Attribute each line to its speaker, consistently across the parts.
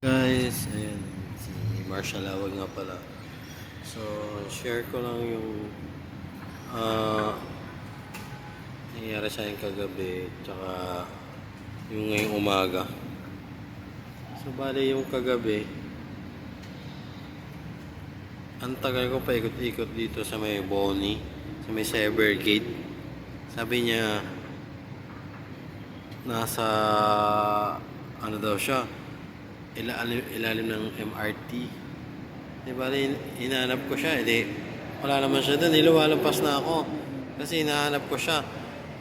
Speaker 1: Guys, ayan, si Marshall Awag nga pala. So, share ko lang yung nangyayari sa akin kagabi, tsaka yung ngayong umaga. So, bali yung kagabi, ang tagal ko pa ikot-ikot dito sa may Bonnie, sa may Cybergate. Sabi niya, nasa, ano daw siya, ilalim ng MRT. Diba, hinahanap ko siya, wala naman siya doon, lumalampas na ako. Kasi hinahanap ko siya.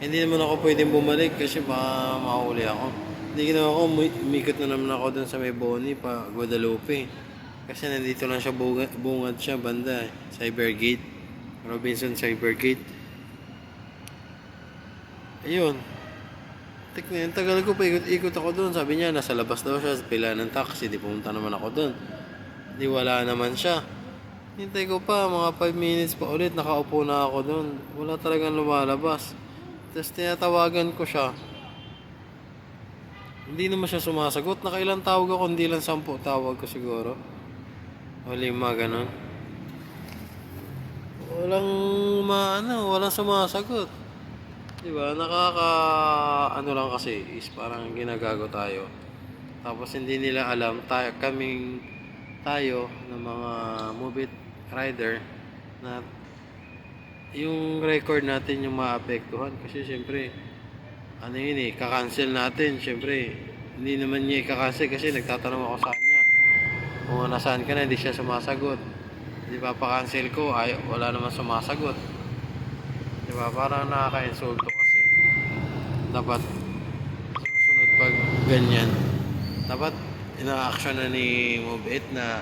Speaker 1: Hindi naman ako pwedeng bumalik kasi baka mahuli ako. Hindi ginawa ko, umikot na naman ako doon sa may Bonnie pa Guadalupe. Kasi nandito lang siya, bungad siya, banda, Cybergate. Robinson Cybergate. Ayun. Ang tagal ko pa ikot ako doon. Sabi niya, nasa labas daw siya, pila ng taxi. Di pumunta naman ako doon. Di wala naman siya. Hintay ko pa, mga 5 minutes pa ulit, nakaupo na ako doon. Wala talagang lumalabas. Tapos tinatawagan ko siya. Hindi naman siya sumasagot. Nakailang tawag ako, hindi lang 10 tawag ko siguro. O 5, ganun. Walang sumasagot. Diba, ano lang kasi is parang ginagago tayo. Tapos hindi nila alam, tayo ng mga movie rider na yung record natin yung maapektuhan kasi syempre kakancel natin syempre. Hindi naman niya i-cancel kasi nagtatanong ako sa kanya kung nasaan ka na, hindi siya sumasagot. Di ba, pa-cancel ko, wala naman sumasagot. Di ba, parang nakaka-insulto kasi. Dapat susunod pag ganyan, dapat ina-action na ni Move8 na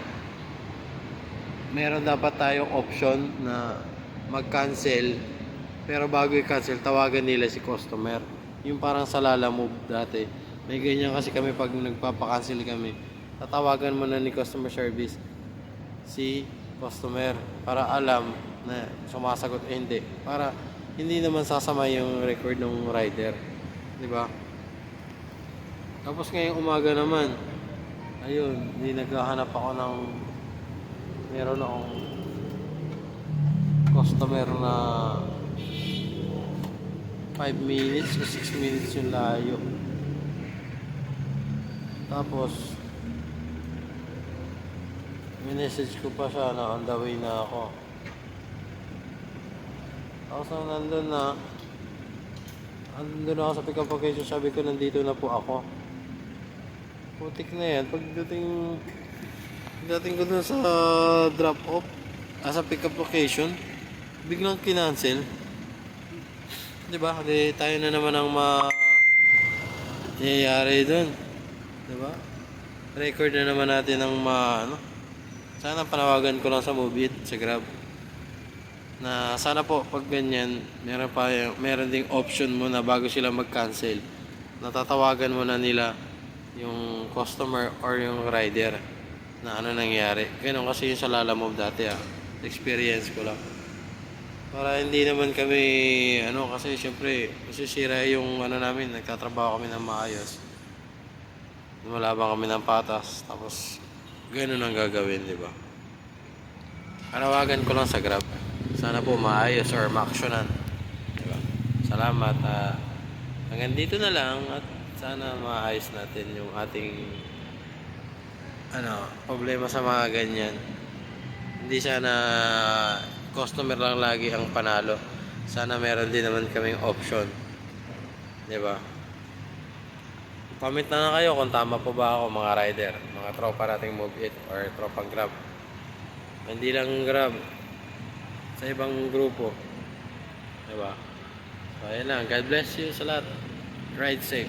Speaker 1: meron dapat tayong option na mag-cancel, pero bago i-cancel tawagan nila si customer. Yung parang sa Lala Move dati, may ganyan kasi kami pag nagpapa-cancel kami, tatawagan mo na ni customer service si customer para alam na sumasagot hindi, para hindi naman sasama yung record ng rider, di ba? Tapos ngayong umaga naman, ayun, hindi naghahanap ako ng meron akong customer na 5 minutes o 6 minutes yung layo. Tapos message ko pa siya na on the way na ako. Tapos nandun ako sa pick up location, sabi ko nandito na po ako. Putik na yan. Pagdating ko dun sa drop off, sa pick up location, biglang kinancel. Diba? Di tayo na naman ang nangyayari dun. Diba? Record na naman natin ang sana panawagan ko lang sa Move8, sa Grab, na sana po pag ganyan meron ding option mo na bago sila mag-cancel, natatawagan mo na nila yung customer or yung rider na ano nangyari. Ganun kasi yung sa Lala Move dati, experience ko lang, para hindi naman kami kasi syempre masisira yung namin, nagtatrabaho kami ng maayos, lumalaban kami ng patas, tapos ganun ang gagawin, di ba? Panawagan ko lang sa Grab, sana po maayos or ma-actionan, di ba? Salamat. Hanggang dito na lang, at sana maayos natin yung ating problema sa mga ganyan. Hindi sana customer lang lagi ang panalo. Sana meron din naman kaming option, di ba? Comment na kayo kung tama po ba ako, mga rider, mga tropa nating Move8 or tropang Grab. Hindi lang Grab, sa ibang grupo, diba? So ayun lang, God bless you sa lahat. Ride safe.